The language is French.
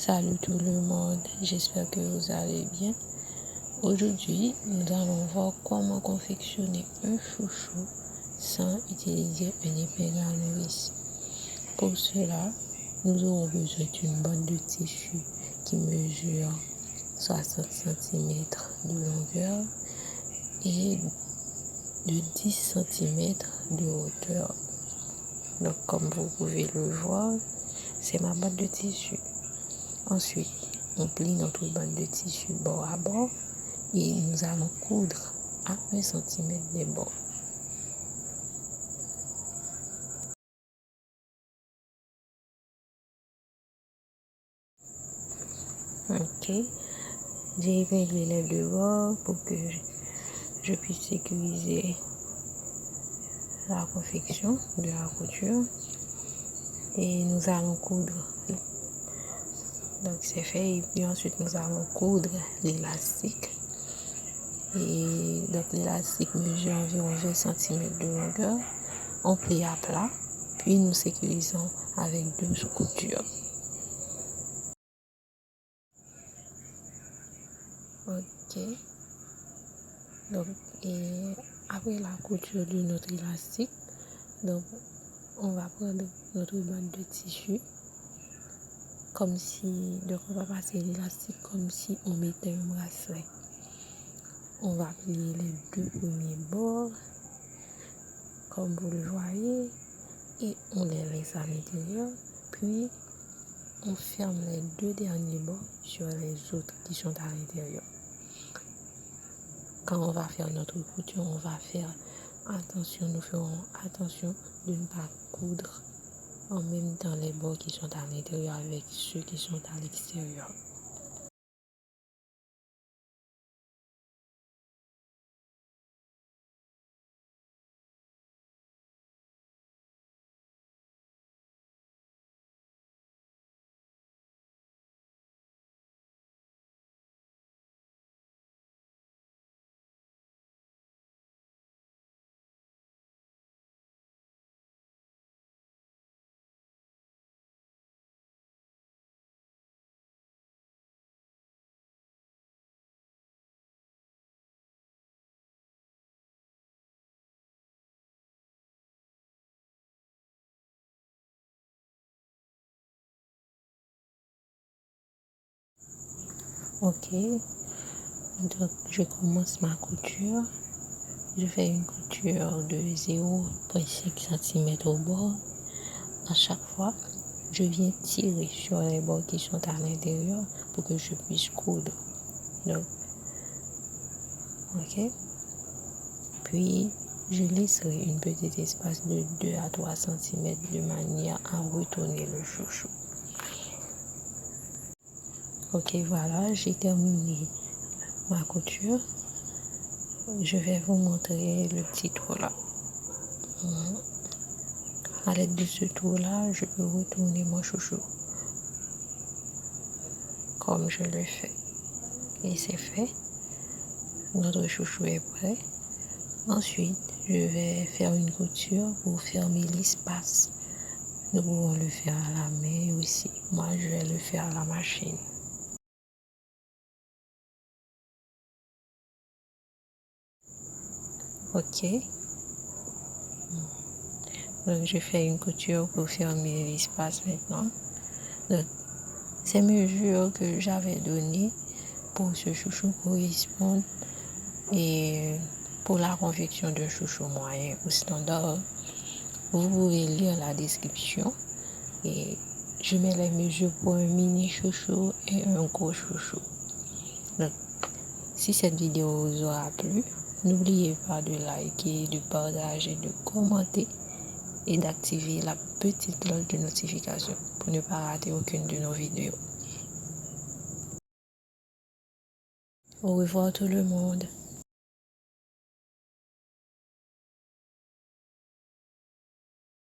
Salut tout le monde, j'espère que vous allez bien. Aujourd'hui, nous allons voir comment confectionner un chouchou sans utiliser un épingle à nourrice. Pour cela, nous aurons besoin d'une bande de tissu qui mesure 60 cm de longueur et de 10 cm de hauteur. Donc, comme vous pouvez le voir, c'est ma bande de tissu. Ensuite, on plie notre bande de tissu bord à bord et nous allons coudre à 1 cm des bords. Ok, j'ai épinglé les deux bords pour que je puisse sécuriser la confection de la couture et nous allons coudre. Donc c'est fait et puis ensuite nous allons coudre l'élastique. Et donc l'élastique mesure environ 20 cm de longueur. On plie à plat, puis nous sécurisons avec 2 coutures. Ok. Donc et après la couture de notre élastique, donc on va prendre notre bande de tissu donc on va passer l'élastique comme si on mettait un bracelet. On va plier les 2 premiers bords, comme vous le voyez, et on les laisse à l'intérieur, puis on ferme les 2 derniers bords sur les autres qui sont à l'intérieur. Quand on va faire notre couture, nous ferons attention de ne pas coudre en même temps les bords qui sont à l'intérieur avec ceux qui sont à l'extérieur. Ok, donc je commence ma couture. Je fais une couture de 0,5 cm au bord. À chaque fois, je viens tirer sur les bords qui sont à l'intérieur pour que je puisse coudre. Donc, ok. Puis, je laisserai une petite espace de 2 à 3 cm de manière à retourner le chouchou. Ok, voilà, j'ai terminé ma couture. Je vais vous montrer le petit trou là. À l'aide de ce tour là, je peux retourner mon chouchou comme je le fais. Et c'est fait. Notre chouchou est prêt. Ensuite, je vais faire une couture pour fermer l'espace. Nous pouvons le faire à la main aussi. Moi, je vais le faire à la machine. Ok. Donc, je fais une couture pour fermer l'espace maintenant. Donc, ces mesures que j'avais données pour ce chouchou correspondent et pour la confection d'un chouchou moyen ou standard. Vous pouvez lire la description et je mets les mesures pour un mini chouchou et un gros chouchou. Donc, si cette vidéo vous aura plu, n'oubliez pas de liker, de partager, de commenter et d'activer la petite cloche de notification pour ne pas rater aucune de nos vidéos. Au revoir tout le monde.